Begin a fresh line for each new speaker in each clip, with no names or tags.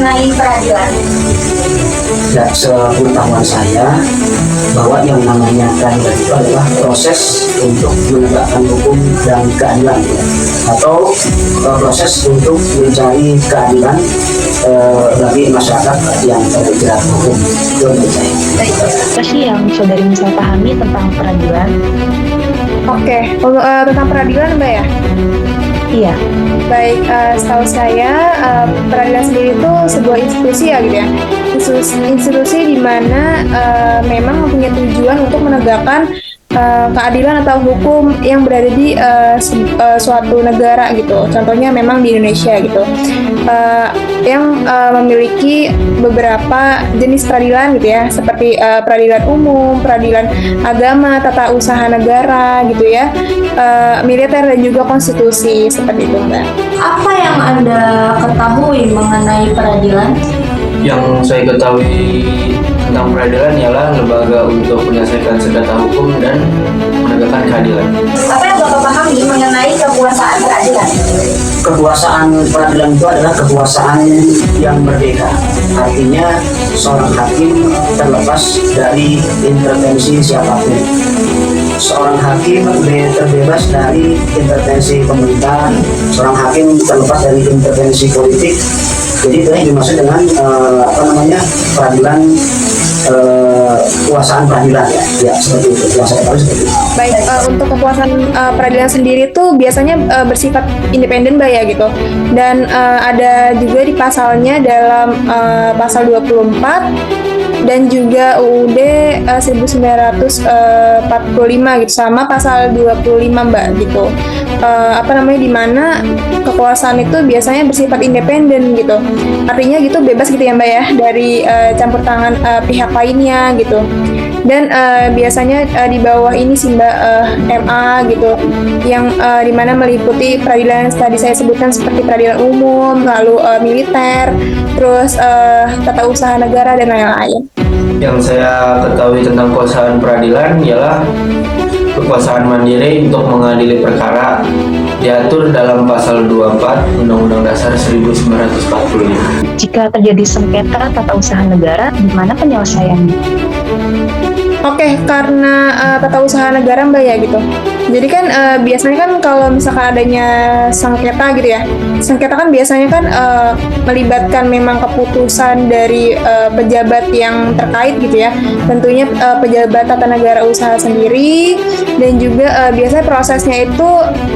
mengenai peradilan?
Ya, sepengetahuan saya bahwa yang namanya peradilan itu adalah proses untuk menegakkan hukum dan keadilan, ya. Atau proses untuk mencari keadilan bagi masyarakat yang terjerat hukum. Itu menurut saya.
Apa sih yang saudari bisa pahami tentang peradilan?
Oke, untuk tentang peradilan Mbak ya?
Iya,
Baik, setahu saya peradilan sendiri itu sebuah institusi ya gitu ya. Institusi di mana memang mempunyai tujuan untuk menegakkan keadilan atau hukum yang berada di suatu negara gitu. Contohnya memang di Indonesia gitu. Yang memiliki beberapa jenis peradilan gitu ya, seperti peradilan umum, peradilan agama, tata usaha negara gitu ya, militer dan juga konstitusi seperti itu Mbak.
Apa yang Anda ketahui mengenai peradilan?
Yang saya ketahui tentang peradilan ialah lembaga untuk menyelesaikan sengketa hukum dan menegakkan keadilan.
Apa yang Bapak pahami mengenai kekuasaan peradilan?
Kekuasaan peradilan itu adalah kekuasaan yang merdeka. Artinya seorang hakim terlepas dari intervensi siapapun. Seorang hakim terbebas dari intervensi pemerintah. Seorang hakim terlepas dari intervensi politik. Jadi itu yang dimaksud dengan peradilan, kekuasaan peradilan ya seperti itu. Yang saya tahu seperti itu.
Baik, untuk kekuasaan peradilan sendiri tuh biasanya bersifat independen Mbak ya gitu. Dan ada juga di pasalnya dalam pasal 24 dan juga UUD 1945 gitu, sama pasal 25 Mbak gitu. Di mana kekuasaan itu biasanya bersifat independen gitu. Artinya gitu bebas gitu ya Mbak ya dari campur tangan pihak lainnya gitu. Dan biasanya di bawah ini sih Mbak MA gitu, yang dimana meliputi peradilan yang tadi saya sebutkan seperti peradilan umum, lalu militer, terus tata usaha negara dan lain-lain.
Yang saya ketahui tentang kekuasaan peradilan ialah kekuasaan mandiri untuk mengadili perkara diatur dalam pasal 24 Undang-Undang Dasar 1945.
jika terjadi sengketa tata usaha negara, di mana penyelesaiannya?
Oke, karena tata usaha negara Mbak ya gitu. Jadi kan biasanya kan kalau misalkan adanya sengketa gitu ya, sengketa kan biasanya kan melibatkan memang keputusan dari pejabat yang terkait gitu ya. Tentunya pejabat tata negara usaha sendiri, dan juga biasanya prosesnya itu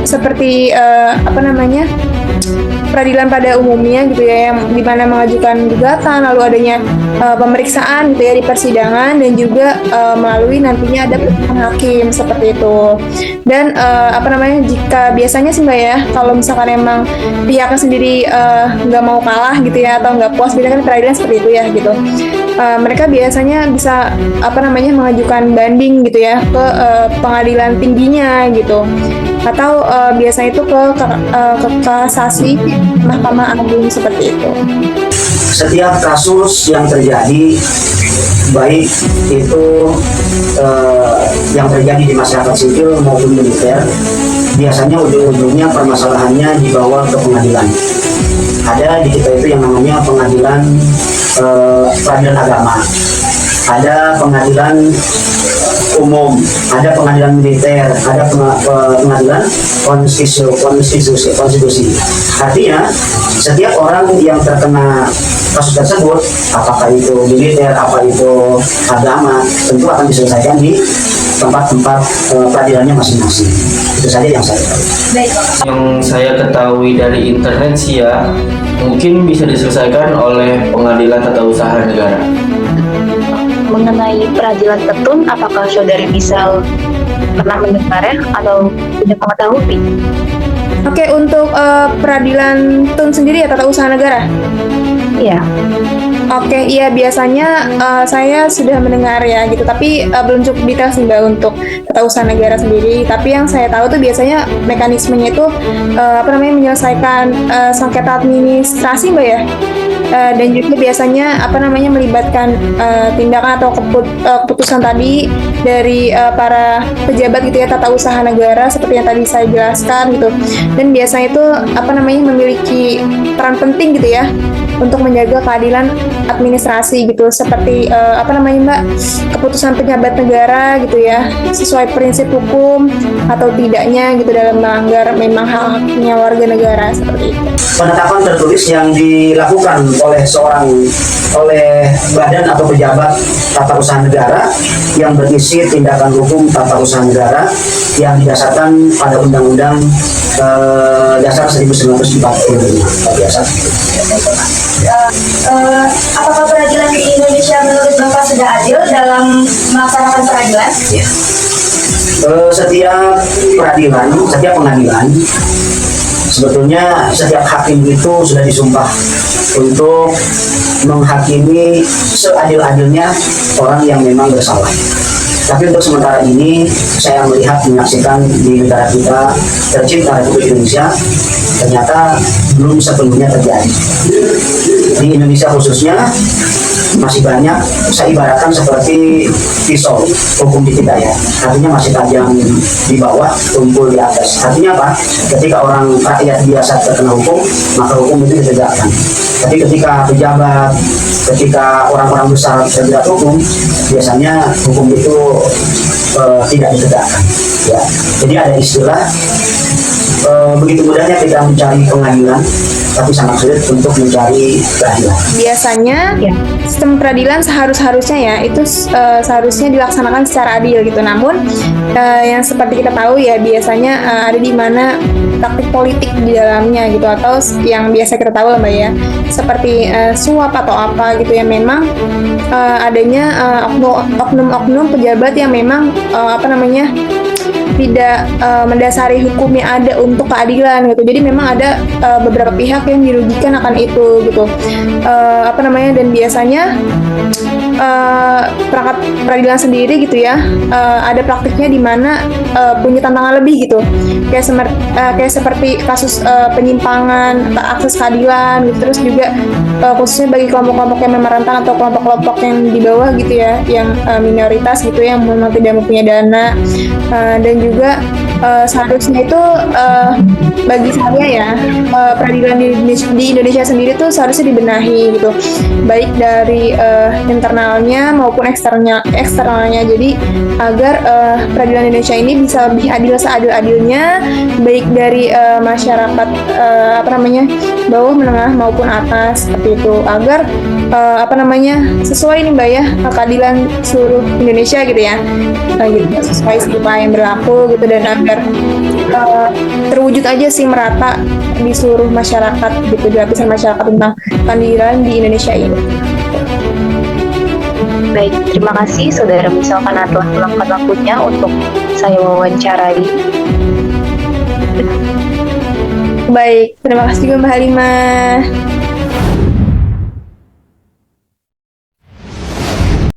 seperti peradilan pada umumnya gitu ya, yang dimana mengajukan gugatan, lalu adanya pemeriksaan gitu ya di persidangan, dan juga melalui nantinya ada putusan hakim seperti itu. Dan jika biasanya sih Mbak ya, kalau misalkan emang pihaknya sendiri nggak mau kalah gitu ya, atau nggak puas, biasanya kan peradilan seperti itu ya gitu. Mereka biasanya bisa mengajukan banding gitu ya ke pengadilan tingginya gitu, atau biasanya itu ke kasasi Mahkamah Agung seperti itu.
Setiap kasus yang terjadi, baik itu yang terjadi di masyarakat sipil maupun militer, biasanya ujung-ujungnya permasalahannya dibawa ke pengadilan. Ada di kita itu yang namanya pengadilan peradilan agama, ada pengadilan umum, ada pengadilan militer, ada pengadilan konstitusi. Artinya setiap orang yang terkena kasus tersebut, apakah itu militer, apa itu agama, tentu akan diselesaikan di tempat-tempat peradilannya masing-masing. Itu saja yang saya tahu.
Yang saya ketahui dari internet sih ya, mungkin bisa diselesaikan oleh pengadilan tata usaha negara.
Mengenai peradilan ketun, apakah saudari bisa pernah mendengarnya atau tidak mengetahui?
Oke, untuk peradilan tun sendiri ya, tata usaha negara.
Iya.
Oke, iya biasanya saya sudah mendengar ya gitu, tapi belum cukup detail sih Mbak untuk tata usaha negara sendiri. Tapi yang saya tahu tuh biasanya mekanismenya itu menyelesaikan sengketa administrasi Mbak ya. Dan juga biasanya melibatkan tindakan atau keputusan tadi dari para pejabat gitu ya, tata usaha negara seperti yang tadi saya jelaskan gitu. Dan biasanya itu memiliki peran penting gitu ya untuk menjaga keadilan administrasi gitu, seperti Mbak, keputusan pejabat negara gitu ya, sesuai prinsip hukum atau tidaknya gitu dalam melanggar memang hak-haknya warga negara seperti itu.
Penetapan tertulis yang dilakukan oleh badan atau pejabat tata usaha negara yang berisi tindakan hukum tata usaha negara yang didasarkan pada Undang-Undang Dasar 1945. Biasa.
Apakah peradilan di Indonesia menurut Bapak sudah adil dalam melaksanakan peradilan?
Setiap pengadilan, sebetulnya setiap hakim itu sudah disumpah untuk menghakimi seadil-adilnya orang yang memang bersalah. Tapi untuk sementara ini, saya menyaksikan di negara kita tercinta Republik Indonesia, ternyata belum sepenuhnya terjadi. Di Indonesia khususnya, masih banyak, saya ibaratkan seperti pisau hukum di kita ya. Artinya masih tajam di bawah, tumpul di atas. Artinya apa? Ketika orang rakyat biasa terkena hukum, maka hukum itu ditegakkan. Tapi ketika pejabat, ketika orang-orang besar terjerat hukum, biasanya hukum itu tidak ditegakkan. Ya. Jadi ada istilah begitu mudahnya kita mencari pengadilan, tapi sangat sulit untuk mencari keadilan.
Biasanya sistem peradilan seharusnya ya itu seharusnya dilaksanakan secara adil gitu. Namun yang seperti kita tahu ya biasanya ada di mana praktik politik di dalamnya gitu, atau yang biasa kita tahu lah Mbak ya, seperti suap atau apa gitu yang memang adanya oknum-oknum pejabat yang memang tidak mendasari hukum yang ada untuk keadilan gitu. Jadi memang ada beberapa pihak yang dirugikan akan itu gitu. Dan biasanya perangkat peradilan sendiri gitu ya, ada praktiknya di mana punya tantangan lebih gitu. Kayak seperti kasus penyimpangan akses keadilan gitu. Terus juga khususnya bagi kelompok-kelompok yang memang rentan atau kelompok-kelompok yang di bawah gitu ya, yang minoritas gitu yang memang tidak mempunyai dana, dan juga seharusnya itu bagi saya ya, peradilan di Indonesia sendiri tuh seharusnya dibenahi gitu, baik dari internalnya maupun eksternalnya. Jadi agar peradilan Indonesia ini bisa lebih adil seadil-adilnya, baik dari masyarakat bawah, menengah maupun atas seperti itu, agar sesuai nih Mbak ya, keadilan seluruh Indonesia gitu ya, gitu, sesuai apa yang berlaku gitu, dan agar terwujud aja sih merata di seluruh masyarakat gitu, di lapisan masyarakat tentang keadilan di Indonesia ini.
Baik, terima kasih Saudara Misalkan telah meluangkan waktunya untuk saya wawancarai.
Baik, terima kasih juga Mbak Halimah.